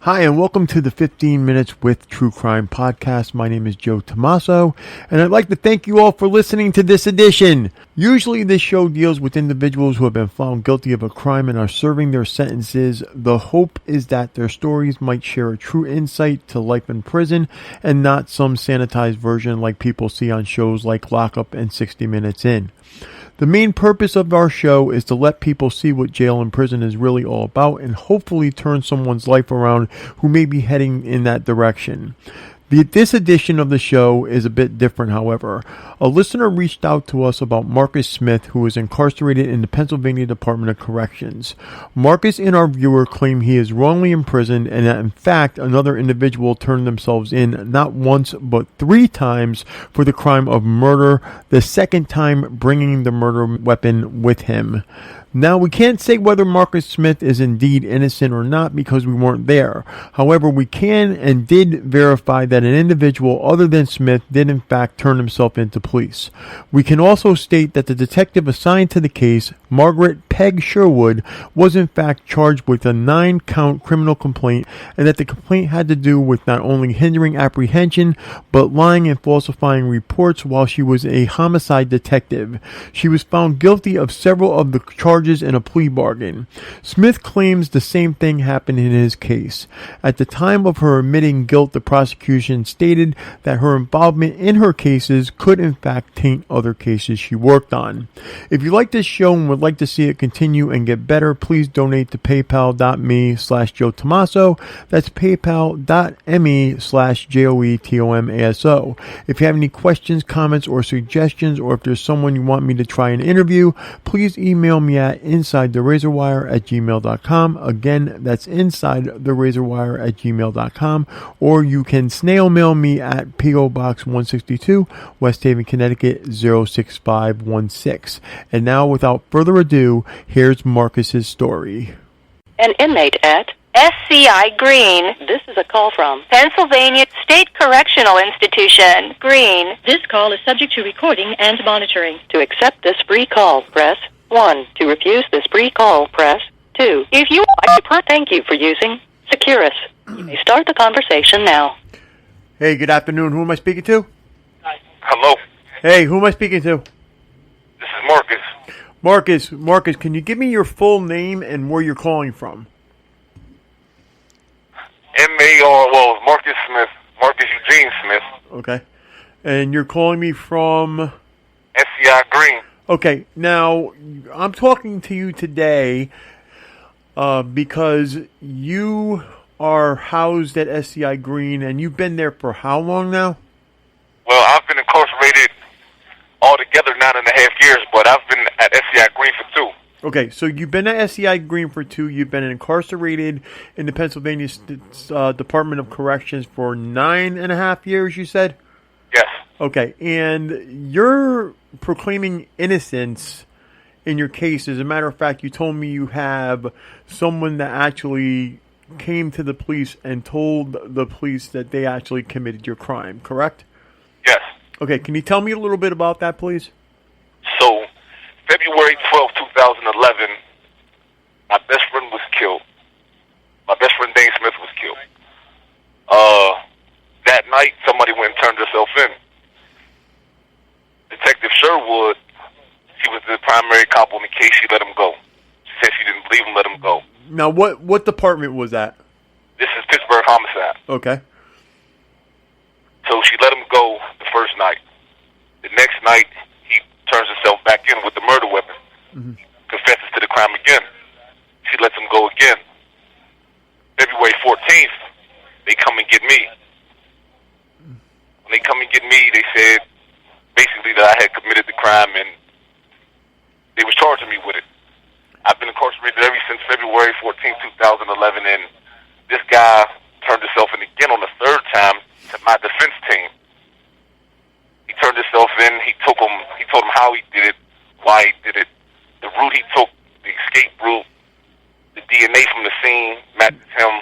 Hi, and welcome to the 15 Minutes with True Crime podcast. My name is Joe Tommaso, and I'd like to thank you all for listening to this edition. Usually this show deals with individuals who have been found guilty of a crime and are serving their sentences. The hope is that their stories might share a true insight to life in prison and not some sanitized version like people see on shows like Lockup and 60 Minutes In. The main purpose of our show is to let people see what jail and prison is really all about and hopefully turn someone's life around who may be heading in that direction. This edition of the show is a bit different, however. A listener reached out to us about Marcus Smith, who is incarcerated in the Pennsylvania Department of Corrections. Marcus and our viewer claim he is wrongly imprisoned and that, in fact, another individual turned themselves in not once but 3 times for the crime of murder, the second time bringing the murder weapon with him. Now, we can't say whether Marcus Smith is indeed innocent or not because we weren't there. However, we can and did verify that an individual other than Smith did in fact turn himself into police. We can also state that the detective assigned to the case, Margaret Peg Sherwood, was in fact charged with a 9-count criminal complaint and that the complaint had to do with not only hindering apprehension but lying and falsifying reports while she was a homicide detective. She was found guilty of several of the charges in a plea bargain. Smith claims the same thing happened in his case. At the time of her admitting guilt, the prosecution stated that her involvement in her cases could in fact taint other cases she worked on. If you like this show and would like to see it continue and get better, please donate to paypal.me/Joe Tommaso. That's paypal.me/JoeTomaso. If you have any questions, comments, or suggestions, or if there's someone you want me to try and interview, please email me at insidetherazorwire@gmail.com. Again, that's insidetherazorwire@gmail.com. Or you can snail mail me at P.O. Box 162, West Haven, Connecticut 06516. And now, without further ado, here's Marcus's story. An inmate at SCI Green. This is a call from Pennsylvania State Correctional Institution. Green. This call is subject to recording and monitoring. To accept this free call, press 1. To refuse this free call, press 2. If you like to thank you for using Securus. You may start the conversation now. Hey, good afternoon. Who am I speaking to? Hello. Hey, who am I speaking to? This is Marcus. Marcus, can you give me your full name and where you're calling from? Marcus Smith. Marcus Eugene Smith. Okay. And you're calling me from? SCI Green. Okay, now, I'm talking to you today because you are housed at SCI Green, and you've been there for how long now? Well, I've been incarcerated altogether 9.5 years, but I've been at SCI Green for 2. Okay, so you've been at SCI Green for 2. You've been incarcerated in the Pennsylvania Department of Corrections for 9.5 years, you said? Yes. Okay, and you're proclaiming innocence in your case. As a matter of fact, you told me you have someone that actually came to the police and told the police that they actually committed your crime, correct? Yes. Okay, can you tell me a little bit about that, please? So, February 12, 2011, my best friend was killed. My best friend Dane Smith was killed. That night, somebody went and turned herself in. Detective Sherwood, she was the primary cop on the case. She let him go. She said she didn't believe him, let him go. Now, what department was that? This is Pittsburgh Homicide. Okay. So she let him go the first night. The next night, he turns himself back in with the murder weapon. Mm-hmm. Confesses to the crime again. She lets him go again. February 14th, they come and get me. When they come and get me, they said basically that I had committed the crime and they was charging me with it. I've been incarcerated ever since February 14, 2011, and this guy turned himself in again on the 3rd time to my defense team. He turned himself in. He told him how he did it, why he did it, the route he took, the escape route, the DNA from the scene matches him.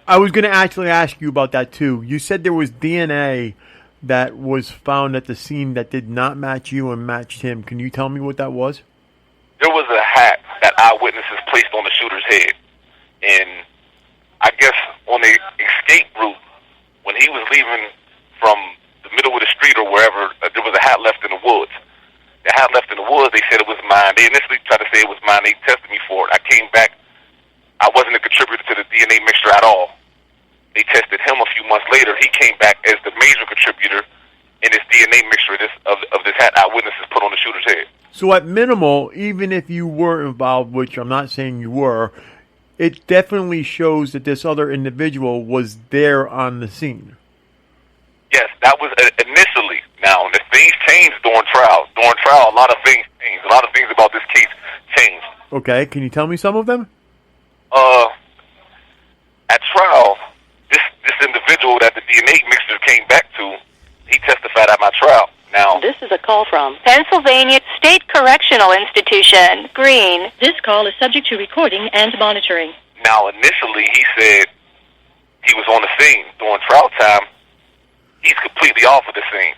I was going to actually ask you about that too. You said there was DNA that was found at the scene that did not match you and matched him. Can you tell me what that was? There was a hat that eyewitnesses placed on the shooter's head. And I guess on the escape route, when he was leaving from the middle of the street or wherever, there was a hat left in the woods. The hat left in the woods, they said it was mine. They initially tried to say it was mine. They tested me for it. I came back. I wasn't a contributor to the DNA mixture at all. They tested him a few months later. He came back as the major contributor in this DNA mixture of this hat eyewitnesses put on the shooter's head. So at minimal, even if you were involved, which I'm not saying you were, it definitely shows that this other individual was there on the scene. Yes, that was initially. Now, the things changed during trial. During trial, a lot of things changed. A lot of things about this case changed. Okay, can you tell me some of them? At trial, this individual that the DNA mixture came back to, he testified at my trial. Now, this is a call from Pennsylvania State Correctional Institution, Green. This call is subject to recording and monitoring. Now, initially, he said he was on the scene. During trial time, he's completely off of the scene.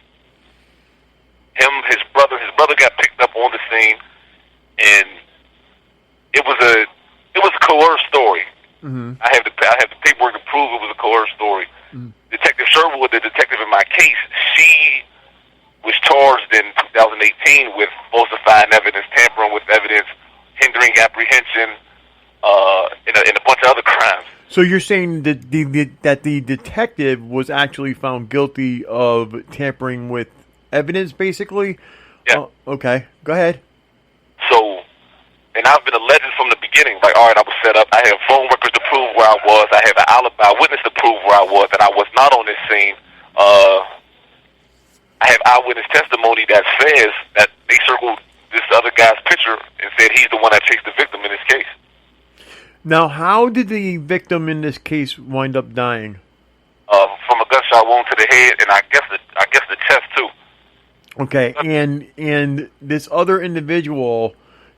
His brother got picked up on the scene, and it was a coerced story. Mm-hmm. I have the paperwork to prove it was a coerced story. Mm-hmm. Detective Sherwood, the detective in my case, she was charged in 2018 with falsifying evidence, tampering with evidence, hindering apprehension, and a bunch of other crimes. So you're saying that the detective was actually found guilty of tampering with evidence, basically? Yeah. Okay, go ahead. So, and I've been alleged from the beginning, like, all right, I was set up. I have phone records to prove where I was. I have an alibi witness to prove where I was, that I was not on this scene. I have eyewitness testimony that says that they circled this other guy's picture and said he's the one that chased the victim in this case. Now, how did the victim in this case wind up dying? From a gunshot wound to the head, and I guess the chest too. Okay, and this other individual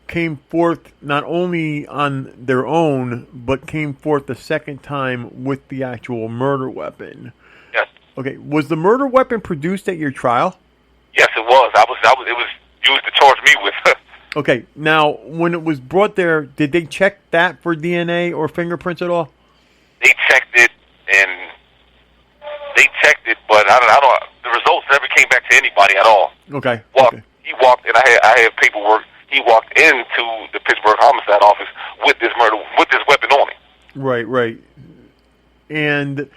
came forth not only on their own, but came forth the second time with the actual murder weapon. Yes. Okay, was the murder weapon produced at your trial? Yes, it was. It was used to charge me with. Okay, now, when it was brought there, did they check that for DNA or fingerprints at all? They checked it, but I don't. The results never came back to anybody at all. Okay. He walked, and I had paperwork. He walked into the Pittsburgh homicide office with this weapon on him. Right. And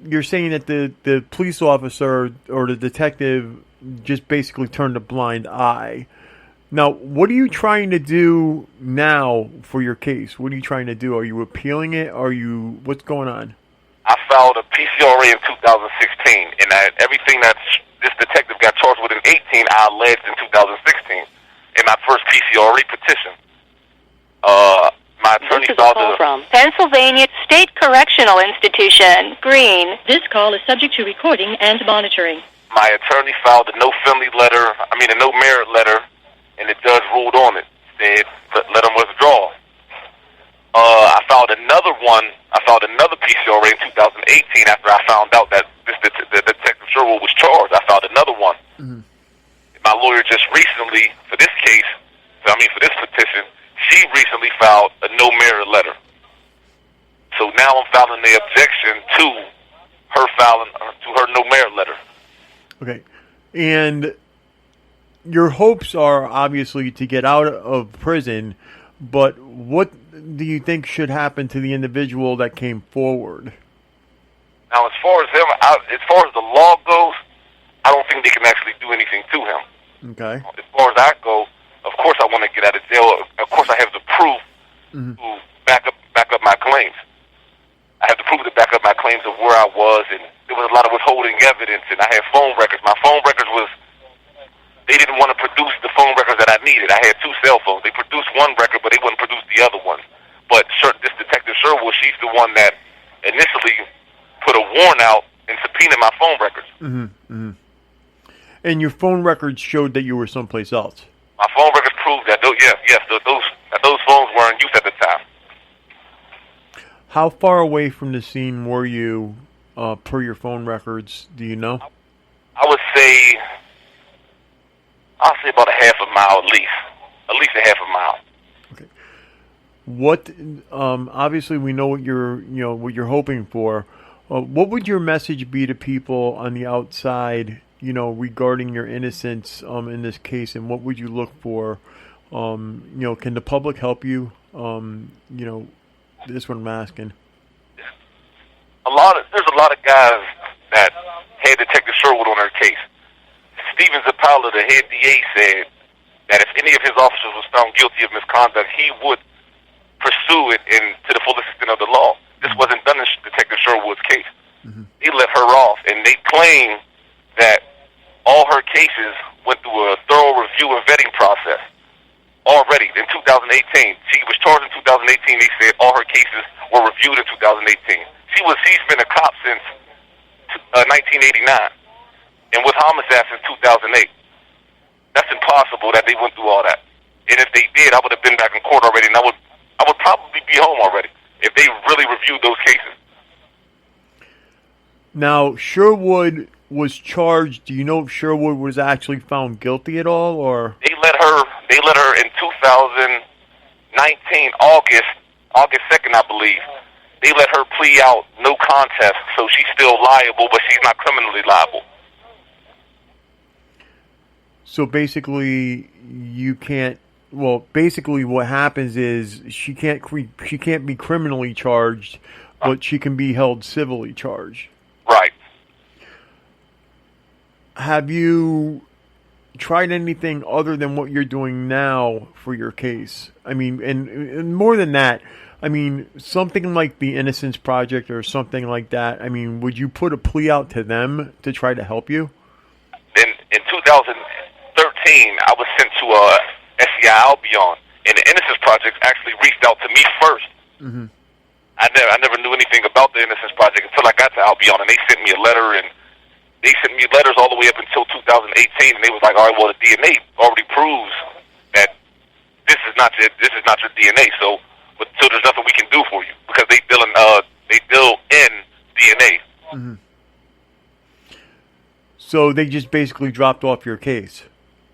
you're saying that the police officer or the detective just basically turned a blind eye. Now, what are you trying to do now for your case? What are you trying to do? Are you appealing it? What's going on? I filed a PCRA in 2016, and everything that this detective got charged with in 18, I alleged in 2016 in my first PCRA petition. My attorney filed from Pennsylvania State Correctional Institution, Green. This call is subject to recording and monitoring. My attorney filed a no merit letter, and the judge ruled on it. Said let him withdraw. I filed another PCRA in 2018 after I found out that the Detective Sherwood was charged. I filed another one. Mm-hmm. My lawyer just recently, for this petition, she recently filed a no merit letter. So now I'm filing the objection to her no merit letter. Okay, and your hopes are obviously to get out of prison, but what do you think should happen to the individual that came forward? Now, as far as the law goes, I don't think they can actually do anything to him. Okay. As far as I go, of course I want to get out of jail. Of course I have the proof to back up my claims. I have the proof to back up my claims of where I was, and there was a lot of withholding evidence, and I had phone records. My phone records they didn't want to produce the phone records that I needed. I had 2 cell phones. They produced one record, but they wouldn't produce the other one. But this Detective Sherwood, she's the one that initially put a warrant out and subpoenaed my phone records. Mm-hmm. Mm-hmm. And your phone records showed that you were someplace else. My phone records proved that those phones were in use at the time. How far away from the scene were you, per your phone records? Do you know? I would say, about a half a mile at least a half a mile. Okay. What obviously we know what you're hoping for. What would your message be to people on the outside, regarding your innocence in this case, and what would you look for? Can the public help you? This is what I'm asking. There's a lot of guys that had Detective Sherwood on their case. Steven Zappala, the head DA, said that if any of his officers was found guilty of misconduct, he would pursue it to the fullest extent of the law. This wasn't done in Detective Sherwood's case. Mm-hmm. He let her off, and they claim that all her cases went through a thorough review and vetting process already in 2018. She was charged in 2018. They said all her cases were reviewed in 2018. She's been a cop since 1989, and with homicide since 2008. That's impossible that they went through all that. And if they did, I would have been back in court already, and I would probably be home already if they really reviewed those cases. Now, Sherwood was charged. Do you know if Sherwood was actually found guilty at all, or They let her in 2019, August 2nd, I believe. They let her plea out, no contest, so she's still liable, but she's not criminally liable. so basically you can't? Well, basically what happens is she can't be criminally charged, but she can be held civilly charged. Right. Have you tried anything other than what you're doing now for your case? I mean, and more than that, I mean, something like the Innocence Project or something like that. I mean, would you put a plea out to them to try to help you? In 2013, I was sent to SCI Albion, and the Innocence Project actually reached out to me first. Mm-hmm. I never knew anything about the Innocence Project until I got to Albion, and they sent me a letter, and they sent me letters all the way up until 2018, and they was like, all right, well, the DNA already proves that this is not your DNA, so there's nothing we can do for you because they deal in DNA. Mm-hmm. So they just basically dropped off your case.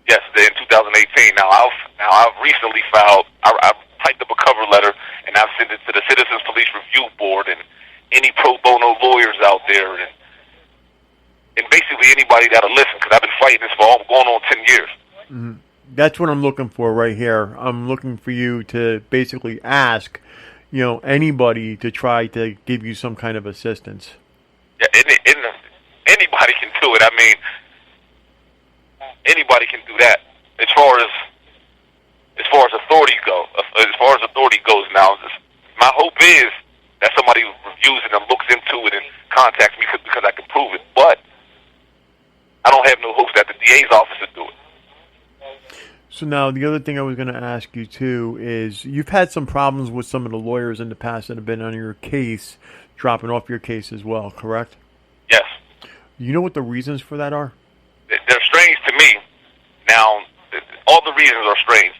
Yes, in 2018. Now I've recently filed. I typed up a cover letter and I've sent it to the Citizens Police Review Board and any pro bono lawyers out there and basically anybody that'll listen because I've been fighting this for going on 10 years. Mm-hmm. That's what I'm looking for right here. I'm looking for you to basically ask, anybody to try to give you some kind of assistance. Yeah, anybody can do it. I mean, anybody can do that. As far as authority goes now, my hope is that somebody reviews it and looks into it and contacts me because I can prove it. But I don't have no hopes that the DA's office will do it. So now the other thing I was going to ask you too is you've had some problems with some of the lawyers in the past that have been on your case, dropping off your case as well, correct? Yes. You know what the reasons for that are? They're strange to me. Now, all the reasons are strange.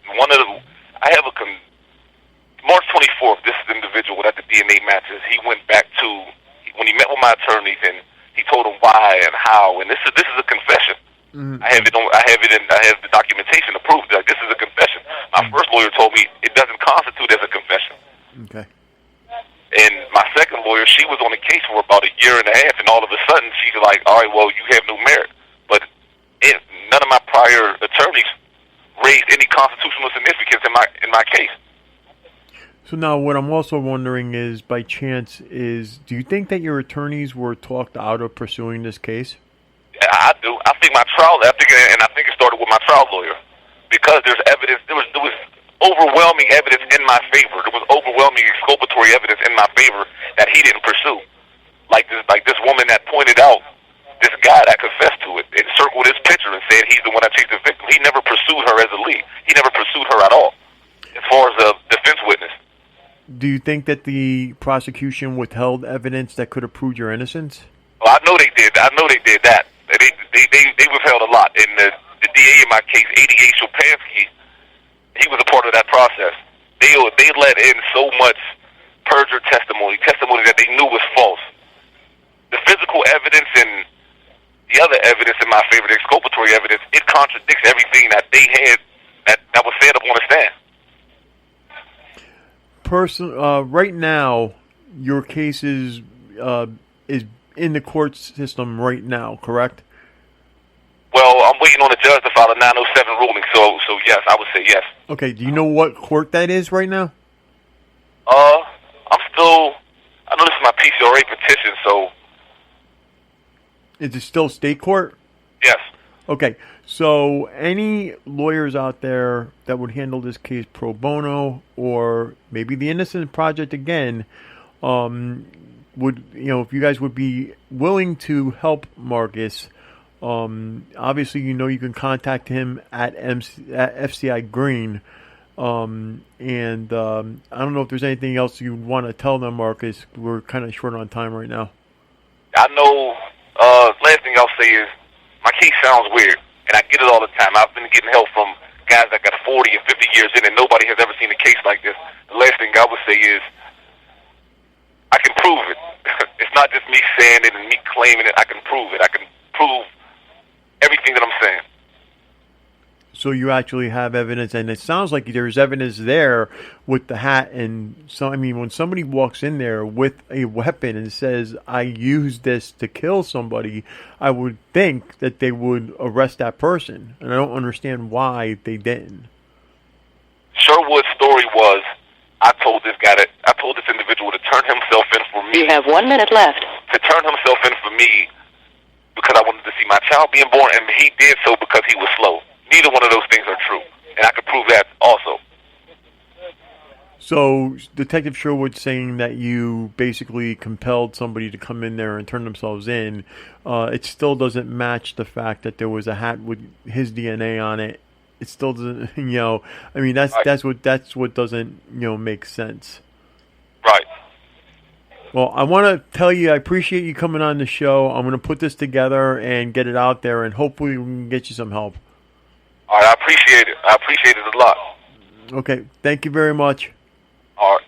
March 24th, this individual at the DNA matches, he went back to, when he met with my attorneys and he told them why and how, and this is a confession. Mm-hmm. I have the documentation to prove that this is a confession. My first lawyer told me it doesn't constitute as a confession. Okay. And my second lawyer, she was on the case for about a year and a half, and all of a sudden she's like, all right, well, you have no merit. But none of my prior attorneys raised any constitutional significance in my case. So now what I'm also wondering is, by chance, do you think that your attorneys were talked out of pursuing this case? I do. I think it started with my trial lawyer because there's evidence. There was overwhelming evidence in my favor. There was overwhelming exculpatory evidence in my favor that he didn't pursue. Like this woman that pointed out this guy that confessed to it and circled his picture and said he's the one that chased the victim. He never pursued her as a lead. He never pursued her at all as far as a defense witness. Do you think that the prosecution withheld evidence that could have proved your innocence? Well, I know they did that. They withheld a lot. And the DA in my case, ADA Chopansky, he was a part of that process. They let in so much perjured testimony that they knew was false. The physical evidence and the other evidence in my favor, the exculpatory evidence, it contradicts everything that they had that was said up on the stand. right now, your case is in the court system right now, correct? Well, I'm waiting on the judge to file a 907 ruling, so yes, I would say yes. Okay, do you know what court that is right now? I know this is my PCRA petition, so... Is it still state court? Yes. Okay, so any lawyers out there that would handle this case pro bono, or maybe the Innocence Project again, would, if you guys would be willing to help Marcus, obviously, you can contact him at FCI Green. And I don't know if there's anything else you want to tell them, Marcus. We're kind of short on time right now. I know, last thing I'll say is, my case sounds weird, and I get it all the time. I've been getting help from guys that got 40 and 50 years in, and nobody has ever seen a case like this. The last thing I would say is, I can prove it. It's not just me saying it and me claiming it. I can prove it. I can prove everything that I'm saying. So you actually have evidence, and it sounds like there's evidence there with the hat. And so, when somebody walks in there with a weapon and says, "I used this to kill somebody," I would think that they would arrest that person, and I don't understand why they didn't. Sherwood's story was, I told this individual to turn himself in for me. You have 1 minute left. To turn himself in for me because I wanted to see my child being born, and he did so because he was slow. Neither one of those things are true, and I can prove that also. So, Detective Sherwood saying that you basically compelled somebody to come in there and turn themselves in, it still doesn't match the fact that there was a hat with his DNA on it. It still doesn't, that's what doesn't, make sense. Right. Well, I want to tell you, I appreciate you coming on the show. I'm going to put this together and get it out there, and hopefully we can get you some help. All right, I appreciate it. I appreciate it a lot. Okay, thank you very much. All right.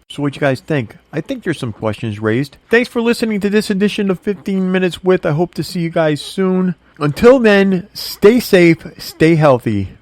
So what you guys think? I think there's some questions raised. Thanks for listening to this edition of 15 Minutes With. I hope to see you guys soon. Until then, stay safe, stay healthy.